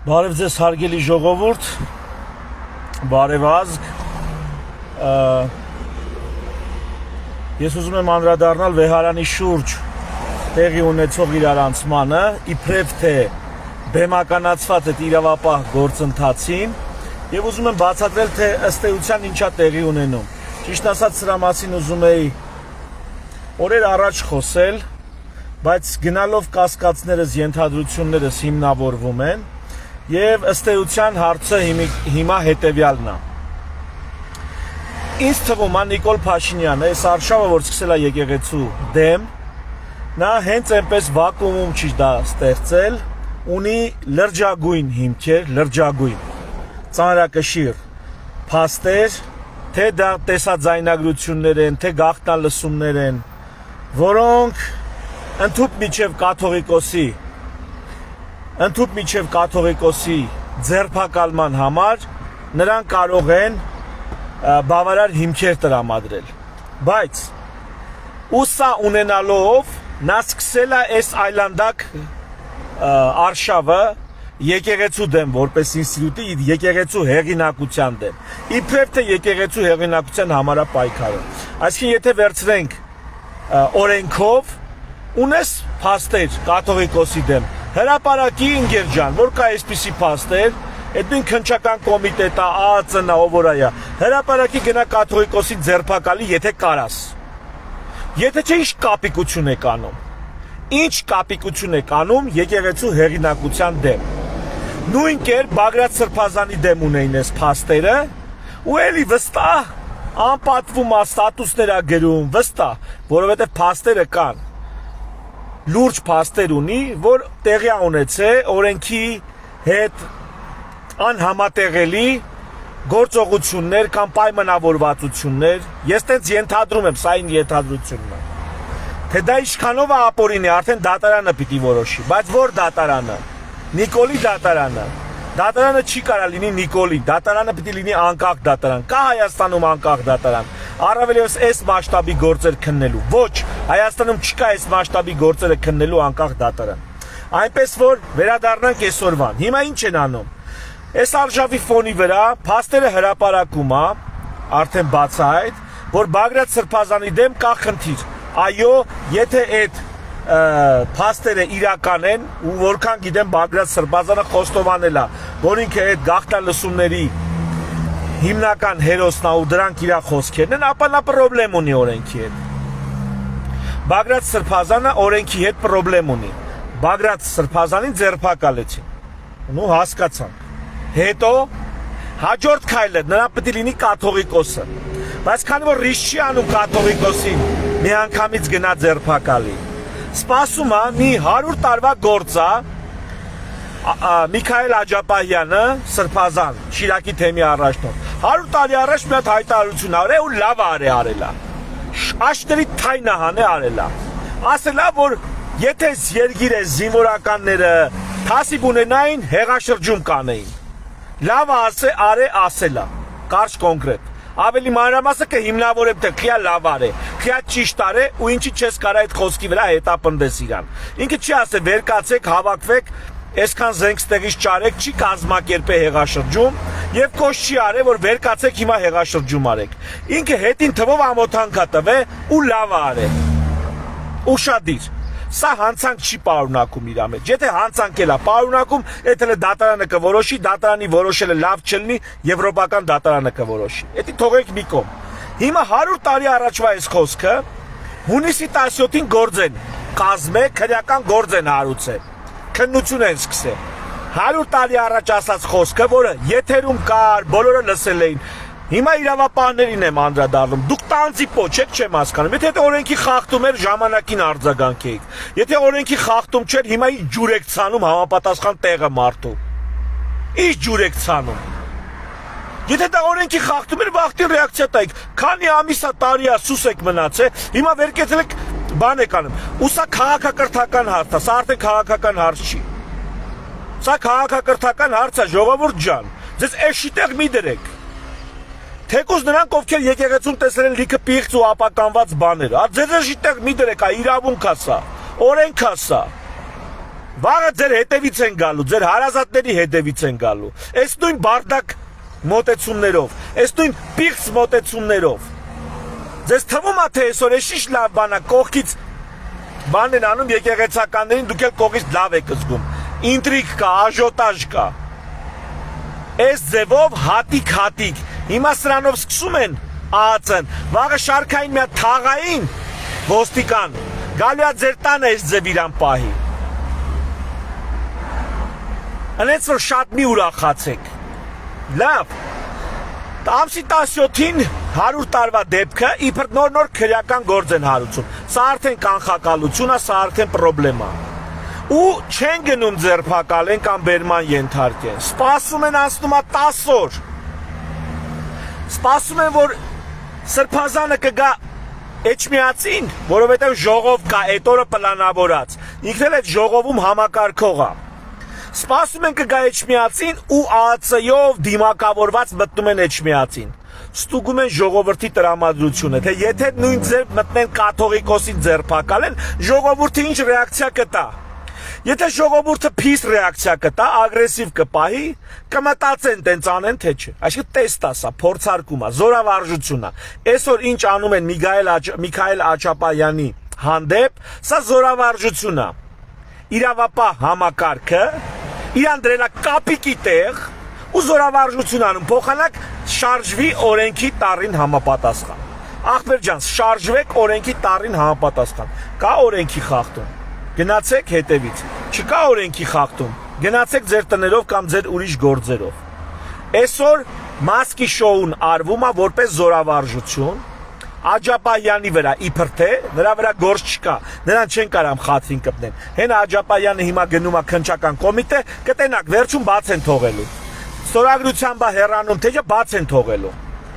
Բարև ձեզ հարգելի ժողովուրդ, բարևազգ, ես ուզում եմ անդրադառնալ Վեհարանի շուրջ տեղի ունեցող իրարանցմանը, իբրև թե բեմականացված այդ իրավապահ գործընթացին եւ ուզում եմ բացատրել, թե ըստ էության ինչա տեղի ունենում։ Ճիշտ ասած, սրա մասին ուզում էի օրեր առաջ խոսել, բայց գնալով կասկածներս, ենթադրություններս հիմնավորվում են եւ ըստ էության հարցը հիմա հետեւյալն է։ Ինձ թվում է Նիկոլ Փաշինյանը, այս արշավը, որ սկսել է եկեղեցու դեմ, նա հենց այնպես վակուումում չի դա ստեղծել, ունի լրջագույն հիմքեր, լրջագույն, ծանրակշիռ փաստեր, թե դա տեսաձայնագրություններ են, թե գաղտնալսումներ են, որոնք ընդհուպ միջև կաթողիկոսի ձերբակալման համար նրան կարող են բավարար հիմքեր տրամադրել, բայց ու սա ունենալով նա սկսել է այս այլանդակ արշավը եկեղեցու դեմ որպես ինստիտուտի եկեղեցու հեղինակության դեմ, իբրև թե եկեղեցու հեղինակության համար է պայքարը, այսինքն եթե վերցնենք օրենքով ունես փաստեր կաթողիկոսի դեմ, հրապարակի ընկեր ջան, որ կա այսպիսի փաստեր, այդ նույն քննչական կոմիտետը, ԱԱԾ-ն, ով որ այա, հրապարակի գնա կաթողիկոսի ձերբակալի, եթե կարաս։ Եթե չէ, ինչ կապիկություն եք անում։ Ինչ կապիկություն եք անում եկեղեցու հեղինակության դեմ։ Նույն կերպ Բագրատ Սրբազանի դեմ ունեին այս փաստերը, ու էլի վստահ անպատվում ստատուսներ ա գրում, վստահ, որովհետև փաստերը կան։ Լուրջ փաստեր ունի, որ տեղի ունեցել օրենքի հետ անհամատեղելի գործողություններ կամ պայմանավորվածություններ, ես տենց ենթադրում եմ, սա այն ենթադրությունն է, թե դա ինչքանով է ապօրինի, արդեն դատարանը պիտի որոշի, բայց որ դատարանը, Նիկոլի դատարանը, դատարանը չի կարա լինի Նիկոլի, դատարանը պիտի լինի անկախ դատարան, կա Հայաստանում անկախ դատարան, առավել ևս այս մասշտաբի գործեր քննելու, ոչ, Հայաստանում չկա այս մասշտաբի գործերը քննելու անկախ դատարան, այնպես որ վերադառնանք այսօրվան, հիմա ինչ են անում, այս արժավի ֆոնի վրա փաստերը հրապարակում է, արդեն բացահայտ, որ Բագրատ Սրբազանի դեմ կա խնդիր, այո, եթե այդ փաստերը իրական են ու որքան գիտեմ Բագրատ Սրբազանը խոստովանել է, որ ինքը այդ գաղտնալսումների հիմնական հերոսն է ու դրանք իր խոսքերն են, ապա նա պրոբլեմ ունի օրենքի հետ։ Բագրատ Սրբազանը օրենքի հետ պրոբլեմ ունի։ Բագրատ Սրբազանին ձերբակալեցին։ Ну հասկացանք։ Հետո հաջորդ քայլը նրան պետք է լինի կաթողիկոսը։ Բայց քանի որ ռիսկ չի անում կաթողիկոսին միանգամից գնա ձերբակալի։ Սպասում է մի 100 տարվա գործ է Միքայել Աջապահյանը, Սրբազան, Շիրակի թեմի առաջնորդ։ 100 տարի առաջ մի հատ հայտարարություն արել ու լավ արել է։ Աշտերի թայնը հանե արել է։ Ասել է, որ եթե երգիրը զինվորականները թասիբ ունենային, հեղաշրջում կանեին։ Լավ ասել է, կարճ կոնկրետ։ Ավելի մանրամասը կհիմնավորեմ, թե քիա լավ արե, քիա ճիշտ արե ու ինչի չես կարա այդ խոսքի վրա հետապնդես իրան։ Ինքը չի ասել վերկացեք, հավաքվեք, այսքան զենք ստեղից ճարեք, չի կազմակերպե հեղաշրջում եւ կոչ չի արել, որ վերկացեք հիմա հեղաշրջում արեք։ Ինքը հետին թվով ամոթանքա տվե ու լավ արե։ Ուշադիր։ Սա հանցանք չի պարունակում իր մեջ։ Եթե հանցանք էլա պարունակում, այդ էլ դատարանը կորոշի, դատարանի որոշելը լավ չլինի, եվրոպական դատարանը կորոշի։ Էդի թողեք մի կողմ։ Հիմա 100 տարի առաջվա այս խոսքը հունիսի 17-ին գործ են կազմել, քրեական գործ են հարուցել։ Քննություն են սկսել։ 100 տարի առաջ ասած խոսքը, որը եթերում կար, բոլորը լսել էին։ Հիմա իրավապահներին եմ անդրադառնում, դուք տանձի պոչեք չեմ հասկանում, եթե օրենքի խախտում էր ժամանակին արձագանքեիք, եթե օրենքի խախտում չէր, հիմա ինչ ջուր եք ցանում համապատասխան տեղը մարդու, ինչ ջուր եք ցանում, եթե դա օրենքի խախտում էր, վաղտին ռեակցիա տայիք, քանի ամիսա տարիա սուս եք մնացել, հիմա վերկեցել եք բան եք անում, ու սա քաղաքակրթական հարց է, սա արդեն քաղաքական հարց չի, սա քաղաքակրթական հարց է, ժողովուրդ ջան, ձեզ էշիտեղ մի դրեք, թեկուզ նրանք ովքեր եկեղեցում տեսել են լիքը պիղծ ու ապականված բաներ, ձեզ էշիտեղ մի դրեք, իրավունք է սա, օրենք է սա, Վաղը ձեր հետևից են գալու, ձեր հարազատների հետևից են գալու։ Այս նույն բարդակ մոտեցումներով, այս նույն պիղծ մոտեցումներով։ Ձեզ թվում է թե այսօր էշիշ լավ բանա կողքից բան են անում եկեղեցականներին, դուք էլ կողքից լավ եք զգում։ Ինտրիգ կա, աժոտաժ կա։ Այս ձևով հատիկ։ Հիմա սրանով սկսում են ԱԱՑ-ն, վաղը շարքային մի հատ թաղային ոստիկան, գալու է ձեր տանը այս ձև իրան պահի։ Անենց որ շատ մի ուրախացեք։ Լավ։ Ամսի 17-ին 100 տարվա դեպքը իբր նոր քրեական գործ են հարուցում։ Սա արդեն կանխակալություն է, սա արդեն պրոբլեմա։ Ու չեն գնում ձերբակալեն կամ բերման ենթարկեն։ Սպասում են անցնում է 10 օր։ Սպասում են, որ սրբազանը կգա Էջմիածին, որովհետև ժողով կա, այդ օրը պլանավորած։ Ինքն էլ այդ ժողովում համակարգող է։ Սպասում են կգա Էջմիածին ու ԱԱՑ-ով դիմակավորված մտնում են Էջմիածին։ Ստուգում են ժողովրդի տրամադրությունը, թե եթե նույն ձև մտնեն կաթողիկոսի ձերբակալեն, ժողովուրդը ինչ ռեակցիա կտա։ Եթե ժողովուրդը փիս ռեակցիա կտա, ագրեսիվ կպահի, կմտածեն տենց անեն թե չէ։ Այսինքն տեստ է սա, փորձարկում է, զորավարժություն է։ Այսօր ինչ անում են Միքայել Աչապայանի հանդեպ, սա զորավարժություն է։ Իրավապահ համակարգը իրան դրելա կապիկի տեղ ու զորավարժություն անում, փոխանակ շարժվի օրենքի տառին համապատասխան։ Ախպեր ջան, շարժվեք օրենքի տառին համապատասխան։ Կա օրենքի խախտում։ Գնացեք հետևից, չկա օրենքի խախտում, գնացեք ձեր տներով կամ ձեր ուրիշ գործերով։ Այսօր մասկի շոուն արվում է որպես զորավարժություն, Աջապայանի վրա իբր թե նրա վրա գործ չկա, նրան չեն կարամ խաթրին կպնեն։ Հեն Աջապայանը հիմա գնում է քննչական կոմիտե, կտենակ վերջում բաց են թողելու։ Ստորագրությամբ է հեռանում, թե չէ բաց են թողելու։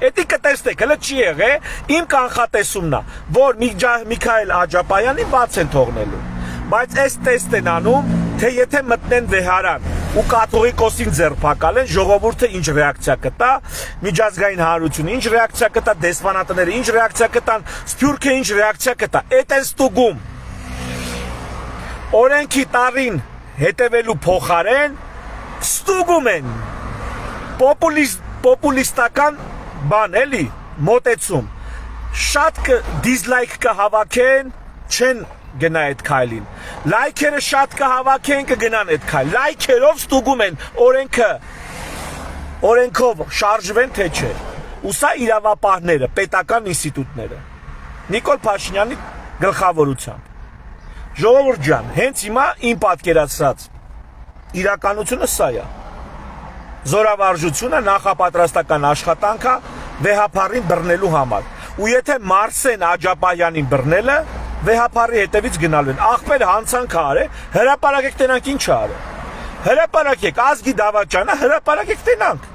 Էդի կտեսնեք, հələ չի եղել, իմ կանխատեսումն է, որ Միքայել Աջապայանին բաց են թողնելու։ Բայց այս տեստ են անում, թե եթե մտնեն վեհարան ու կաթողիկոսին ձերբակալեն, ժողովուրդը ինչ ռեակցիա կտա, միջազգային հանրությունը ինչ ռեակցիա կտա, դեսպանատները ինչ ռեակցիա կտան, Սփյուռքը ինչ ռեակցիա կտա, այդ են ստուգում։ Օրենքի տառին հետևելու փոխարեն ստուգում են պոպուլիստական բան էլի, մոտեցում։ Շատ դիզլայք կհավաքեն, չեն գնա այդ քայլին։ Լայքերը շատ կհավաքեն, կգնան այդ քայլ։ Լայքերով ստուգում են օրենքով շարժվեն թե չէ։ Ու սա իրավապահները, պետական ինստիտուտները։ Նիկոլ Փաշինյանի գլխավորությամբ։ Ժողովուրդ ջան, հենց հիմա իմ պատկերացրած իրականությունը սա է։ Զորավարժությունը նախապատրաստական աշխատանք է վեհապարին բռնելու համար։ Ու եթե Մարսեն Աջապայանին բռնելը վեհապարի հետևից գնալու են։ Ախպեր հանցանք արե, հրապարակեք տենանք ինչ արե։ Հրապարակեք, ազգի դավաճանը հրապարակեք տենանք։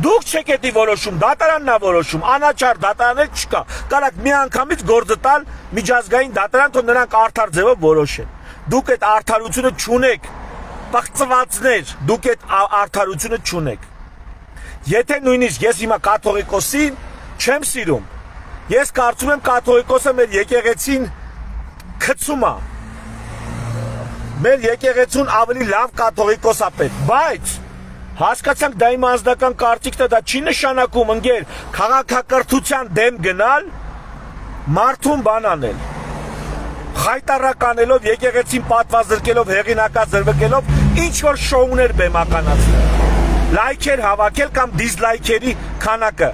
Դուք չեք էդի որոշում, դատարանն է որոշում, անաչառ դատարանել չկա։ Կարակ մի անգամից գործը տալ միջազգային դատարան, թող նրանք արդար ձևով որոշեն։ Դուք այդ արդարությունը չունեք։ Պղծվածներ, դուք այդ արդարությունը չունեք։ Եթե նույնիսկ ես հիմա կաթողիկոսին չեմ սիրում, ես կարծում եմ կաթողիկոսը մեր եկեղեցին գցում է։ Մեր եկեղեցուն ավելի լավ կաթողիկոս է պետք, բայց հասկացանք դա իմ անձնական կարծիքն է, դա չի նշանակում ընկեր քաղաքակրթության դեմ գնալ, մարդուն բան անել։ Խայտարականելով, եկեղեցին պատվազրկելով, հեղինակազրկելով, ինչ որ շոուներ բեմականացնել։ Լայքեր հավաքել կամ դիզլայքերի քանակը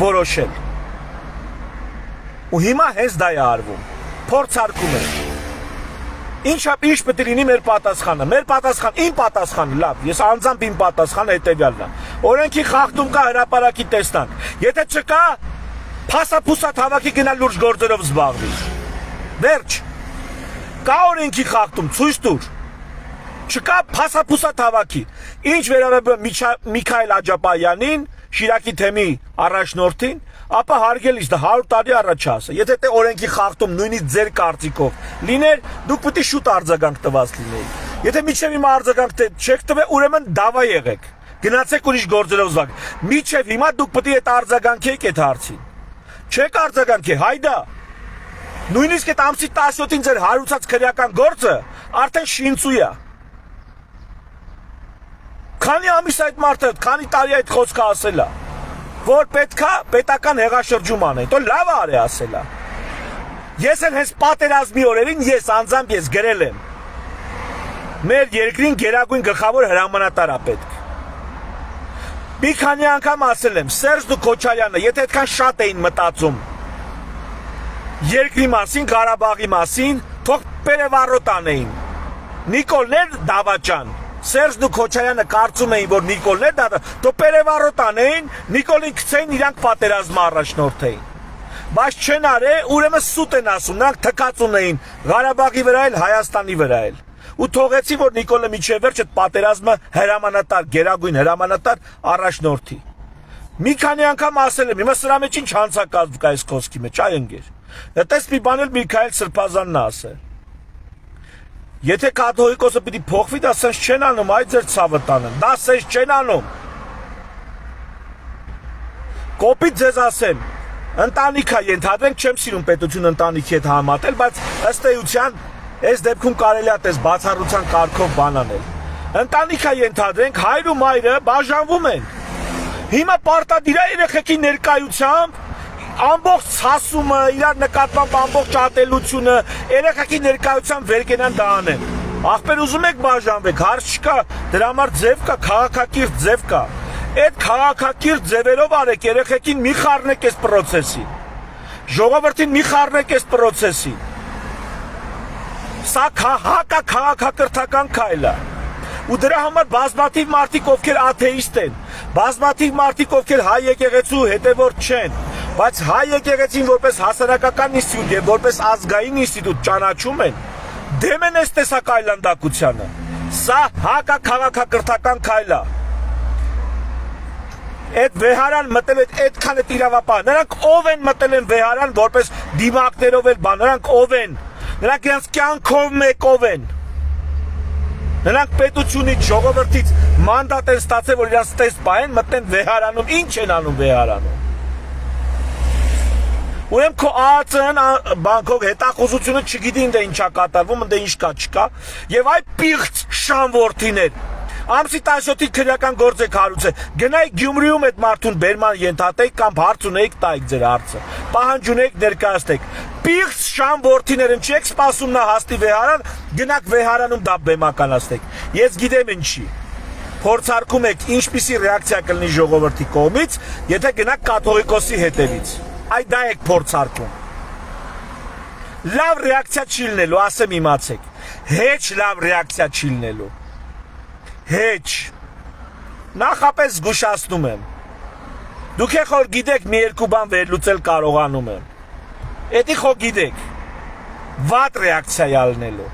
որոշել։ Ու հիմա հենց դա է արվում։ Փորձարկում են։ Ինչ պետք է լինի մեր պատասխանը։ Մեր պատասխան, իմ պատասխանը, լավ, ես անձամբ իմ պատասխանը հետևյալն է։ Օրենքի խախտում կա, հրապարակի տեսնանք։ Եթե չկա, փասափուսա հավաքի գնալ լուրջ գործերով զբաղվի։ Վերջ։ Կա օրենքի խախտում, ցույց տուր։ Չկա փասափուսա հավաքի։ Ինչ վերաբերում Միքայել Աջապայանին, Շիրակի թեմի առաջնորդին, ապա հարգելիս դա 100 տարի առաջ ասա։ Եթե դե օրենքի խախտում նույնիսկ ձեր կարծիքով լիներ, դուք պետք է շուտ արձագանք տված լինեիք։ Եթե միջև հիմա արձագանք չեք տվել, ուրեմն դավա եղեք։ Գնացեք ուրիշ գործերով զբաղ։ Միջև հիմա դուք պետք է այդ արձագանքեք այդ հարցին։ Չեք արձագանքի, հայդա։ Նույնիսկ այդ ամսի 17-ին ձեր հարուցած քրեական գործը Արդեն շինծու է։ Քանի ամիս այդ մարդը, քանի տարի այդ խոսքը ասել է, որ պետքա պետական հեղաշրջում անեն, તો լավ արի ասել է։ Ես էլ հենց պատերազմի օրերին ես անձամբ ես գրել եմ։ Մեր երկրին գերագույն գլխավոր հրամանատար է պետք։ Մի քանի անգամ ասել եմ, Սերժ դու Քոչարյանը, եթե այդքան շատ էին մտածում երկրի մասին, Ղարաբաղի մասին, թող Պերևառոտ անեին։ Նիկոլներ Դավաճան, Սերժ դու Քոչարյանը կարծում էին, որ Նիկոլներ թող Պերևառոտ անեին, Նիկոլին գցեին, իրանք պատերազմը առաջնորդեին։ Բայց չեն արել, ուրեմն սուտ են ասում, նրանք թքած ունեին Ղարաբաղի վրա էլ, Հայաստանի վրա էլ։ Ու թողեցի, որ Նիկոլը միջև վերջ այդ պատերազմը հրամանատար, գերագույն հրամանատար առաջնորդի։ Մի քանի անգամ ասել եմ, հիմա սրա մեջ ինչ հանցակազմ կա այս խոսքի մեջ, այ ընկեր։ Դες մի բան էլ Միքայել Սրբազանն է ասել։ Եթե կաթողիկոսը պիտի փոխվի, դա սենց չեն անում, այ ձեր ցավը տանեն։ Դա սենց չեն անում։ Կոպիտ ձեզ ասեմ, ընտանիք է ենթադրենք, չեմ սիրում պետություն ընտանիքի հետ համատել, բայց ըստ էության այս դեպքում կարելի է տես բացառության կարգով բան անել։ Ընտանիք է ենթադրենք, հայր ու մայրը բաժանվում են։ Հիմա պարտադիր է երեխեքի ներկայությամբ ամբողջ ցասումը, իրար նկատմամբ ամբողջ ատելությունը, երեխեքի ներկայությամբ վերկենան դա անեն։ Ախպեր ուզում եք բաժանվեք, հարց չկա, դրա համար ձև կա, քաղաքակիրթ ձև կա։ Այդ քաղաքակիրթ ձևերով արեք, երեխեքին մի խառնեք այս պրոցեսին։ Ժողովրդին մի խառնեք այս պրոցեսին։ Սա քաղաքակրթական քայլ է։ Ու դրա համար բազմաթիվ մարդիկ, ովքեր աթեիստ են, բազմաթիվ մարդիկ, ովքեր հայ եկեղեցու հետևորդ չեն, բայց հայ եկեղեցին որպես հասարակական ինստիտուտ եւ որպես ազգային ինստիտուտ ճանաչում են, դեմ են այս տեսակայլանդակությանը։ Սա հակաքաղաքակրթական քայլ է։ Այդ վեհարան մտել այդքան է իրավապահ։ Նրանք ով են մտել են վեհարան որպես դիմակներով էլ բան, նրանք ով են։ Նրանք իրենց կյանքով մեկով են։ Նրանք պետությունից, ժողովրդից մանդատ են ստացել, որ իրենց տես պահեն մտնեն վեհարանում, ինչ են անում վեհարանում։ Ուրեմն քո ԱԱՑ-ն բանկով հետախուզությունը չգիտի ինձ ինչա կատարվում, ընդ ինչ կա չկա, եւ այ պիղծ շանվորթիներ։ Ամսի 17-ի քրեական գործ եք հարուցել։ Գնայիք Գյումրիում այդ մարդուն բերման ենթատեք կամ հարց ունեիք տայիք ձեր հարցը։ Պահանջ ունեիք ներկայացնեք։ Պիղծ շան որդիներն չեք սպասում նա հաստի վեհարան, գնաք վեհարանում դա բեմականացնեք։ Ես գիտեմ ինչի։ Փորձարկում եք ինչպիսի ռեակցիա կլինի ժողովրդի կողմից, եթե գնաք կաթողիկոսի հետևից։ Այ դա եք փորձարկում։ Լավ ռեակցիա չի լինելու, ասեմ իմացեք։ Հեչ լավ ռեակցիա չի լինելու։ Հեչ, նախապես զգուշացնում եմ, դուք եք որ գիտեք մի երկու բան վերլուծել կարողանում եմ, էդի խո գիտեք, վատ ռեակցիա յալնելու,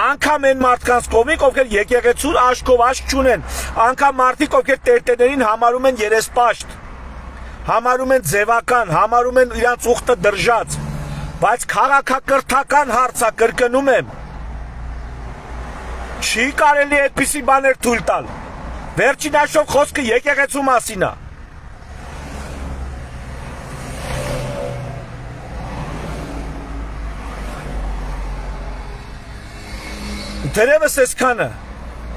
անգամ են մարդկանց կողմիկ, ովքեր եկեղեցու աշկով աշկ չունեն, անգամ մարդիկ, ովքեր տերտեներին համարում են երեսպաշտ, համարում են ձևական, համարում են իրանց ուխտը դրժած, բայց քաղաքակրթական հարցա կրկնում եմ, չի կարելի այդպիսի բաներ թույլ տալ։ Վերջին հաշվով խոսքը եկեղեցու մասին է։ Դերևս այսքանը,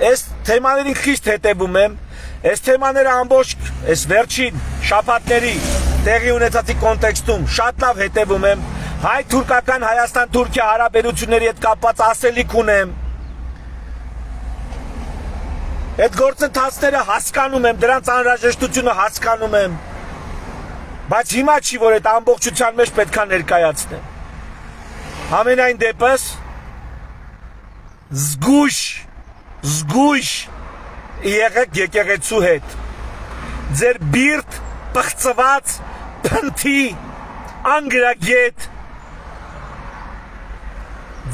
այս թեմաներին խիստ հետևում եմ, այս թեմաները ամբողջ, այս վերջին շաբաթների տեղի ունեցածի կոնտեքստում շատ լավ հետևում եմ, հայ-թուրքական Հայաստան-Թուրքիա հարաբերությունների հետ կապված ասելիք ունեմ, այդ գործընթացները հասկանում եմ, դրանց անհրաժեշտությունը հասկանում եմ, բայց հիմա չի, որ այդ ամբողջության մեջ պետք է ներկայացնեմ։ Համենայն դեպս զգույշ եղեք եկեղեցու հետ։ Ձեր բիրտ, պղծված, փնթի, անգրագետ,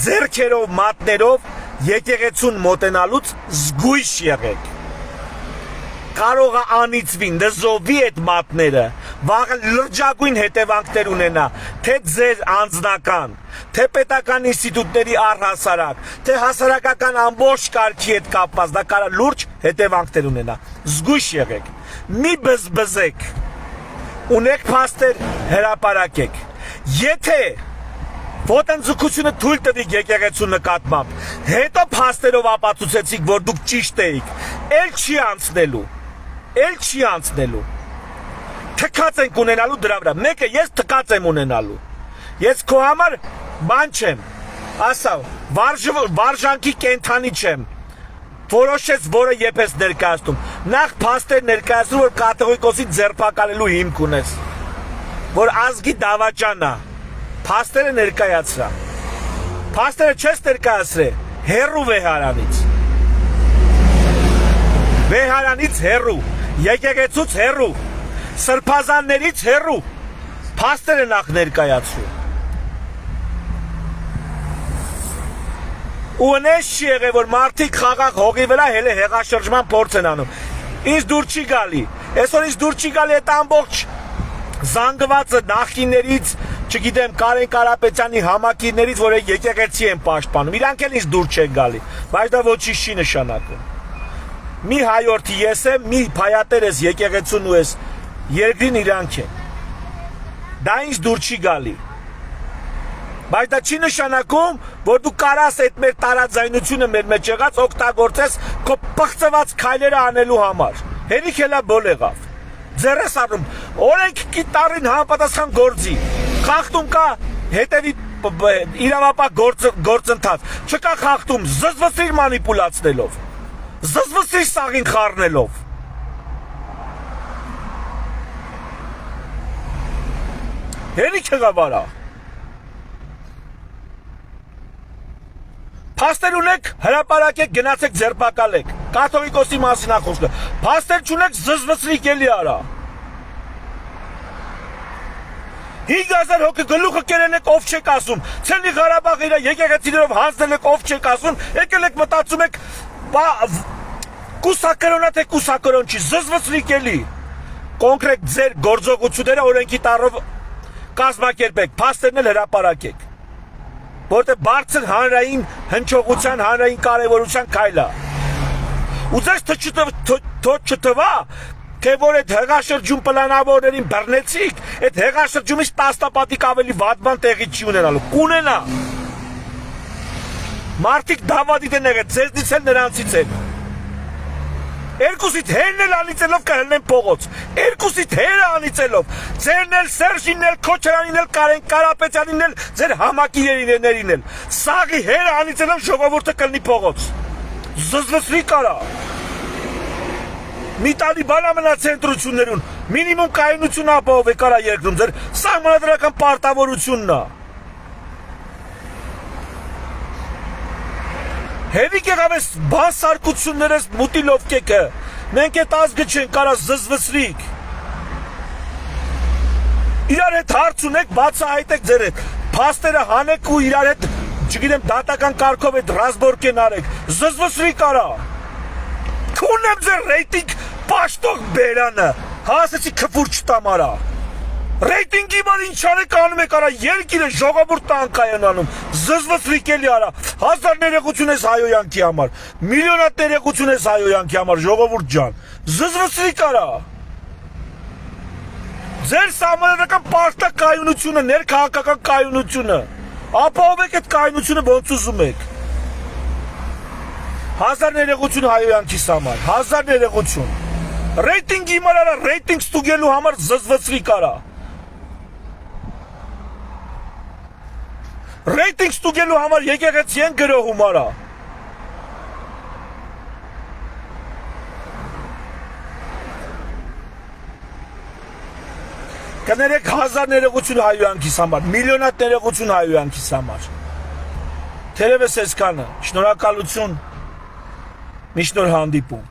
ձեռքերով, մատներով եկեղեցուն մոտենալուց զգույշ եղեք։ Կարող է անիծվի, նզովի այդ մատները, վաղը լրջագույն հետևանքներ ունենա, թե ձեր անձնական, թե պետական ինստիտուտների առհասարակ, թե հասարակական ամբողջ կարգի հետ կապված, դա կարա լուրջ հետևանքներ ունենա։ Զգույշ եղեք, մի բզբզեք, ունեք փաստեր, հրապարակեք։ Եթե Ոտնձգությունը թույլ տվի եկեղեցու նկատմամբ։ Հետո փաստերով ապացուցեցիք, որ դուք ճիշտ էիք։ Էլ չի անցնելու։ Թքած ենք ունենալու դրա վրա։ Մեկը ես թքած եմ ունենալու։ Ես քո համար բան չեմ։ Ասա, վարժանքի կենթանի չեմ։ Որոշեց, որը երբ ես ներկայացնում։ Նախ փաստեր ներկայացրու, որ կաթողիկոսի ձերբակալելու հիմք ունես։ Որ ազգի դավաճանա։ Փաստերը ներկայացրա։ Փաստերը չես ներկայացրել, հեռու վեհարանից։ Վեհարանից հեռու, եկեղեցուց հեռու, սրբազաններից հեռու։ Փաստերը նախ ներկայացրու։ Ու նես չի եղել, որ մարդիկ խաղաղ հողի վրա հելը հեղաշրջման փորձ են անում։ Ինձ դուր չի գալի։ Այսօր ինձ դուր չի գալի այդ ամբողջ զանգվածը նախկիններից, չգիտեմ, Կարեն Կարապետյանի համակիրներից, որ եկեղեցի են պաշտպանում։ Իրանք էլ ինձ դուր չեն գալի, բայց դա ոչինչ չի նշանակում։ Մի հայորդի ես եմ, մի փայատեր ես եկեղեցուն ու ես երկրին իրանք են։ Դա ինձ դուր չի գալի։ Բայց դա չի նշանակում, որ դու կարաս այդ մեր տարաձայնությունը մեր մեջ եղած օգտագործես քո պղծված քայլերը անելու համար։ Հերիք էլա բոլ եղավ։ Ձեռս առնում, օրենք կիտարին համապատասխան գործի։ Խախտում կա, հետևի իրավապահ գործընթաց։ Չկա խախտում, զզվսիր մանիպուլացնելով։ Զզվսիր սաղին խառնելով։ Հերիք եղավ արա։ Փաստեր ունեք, հրապարակեք, գնացեք ձերբակալեք։ Կաթողիկոսի մասին ախոսքը։ Փաստեր չունեք, զզվսրիկ էլի արա։ 5000 հոգի գլուխը կերել եք, ով չեք ասում։ Ցելի Ղարաբաղ իր եկեղեցիներով հանձնել եք, ով չեք ասում։ Եկել եք մտածում եք, կուսակրոնա թե կուսակրոն չի, զզվսրիկ էլի։ Կոնկրետ ձեր գործողությունները օրենքի տառով կազմակերպեք, փաստերն էլ հրապարակեք։ Որտեղ բարձր հանրային հնչողության, հանրային կարևորության քայլ է։ Ու ձեզ չթվա, թե որ այդ հեղաշրջում պլանավորներին բռնեցիք, այդ հեղաշրջումից տասնապատիկ ավելի վատ բան տեղի չի ունենալու։ Կունենա։ Մարդիկ դավադիտ են եղել, ձեզնից էլ նրանցից էլ։ Երկուսիդ հերն էլ անիծելով կհելնեն փողոց։ Երկուսիդ հերը անիծելով։ Ձերն էլ Սերժինն էլ Քոչարյանին էլ Կարեն Կարապետյանին էլ ձեր համակիրներին էլ։ Սաղի հերը անիծելով ժողովուրդը կլնի փողոց։ Զզվսրի կարա։ Մի տալի բան ամենաց ընտրություններուն, մինիմում կայունություն ապահով է կարա երկրում, ձեր սահմանադրական պարտավորությունն է։ Հերիք եղավ ես բան սարկություններս մուտիլով կեկը, մենք այդ ազգը չեն կարա զզվսրիկ։ Իրար հետ հարց ունեք, բացահայտեք ձեր հետ, փաստերը հանեք ու իրար հետ, չգիտեմ, դատական կարգով այդ ռազմորկեն արեք, զզվսրիկ արա։ Քունեմ ձեր ռեյտինգ պաշտող բերանը, հասեցի քվուր չտամ արա։ Ռեյտինգի բան ինչ արեք անում եք արա, երկիրը ժողովուրդ տանկայանանում, զզվսրիկ էլի արա, 1000 ներեգություն ես հայոյանքի համար, միլիոնատ ներեգություն ես հայոյանքի համար, ժողովուրդ ջան, զզվսրիկ արա։ Ձեր սահմանադրական պարտա կայունությունը, ներքաղաքական կայունությունը, ապահովեք այդ կայունությունը ոնց ուզում եք։ 1000 ներեգություն հայոյանքիս համար, 1000 ներեգություն։ Ռեյտինգի համար արա, ռեյտինգ ստուգելու համար զզվսրիկ արա։ Ռեյտինգ ստուգելու համար եկեղեցի են գրոհում արա։ Կներեք 1000 ներեգություն հայոյանքիս համար, միլիոնատ ներեգություն հայոյանքիս համար։ Թերևս այսքանը, շնորհակալություն, մի շնորհ հանդիպում։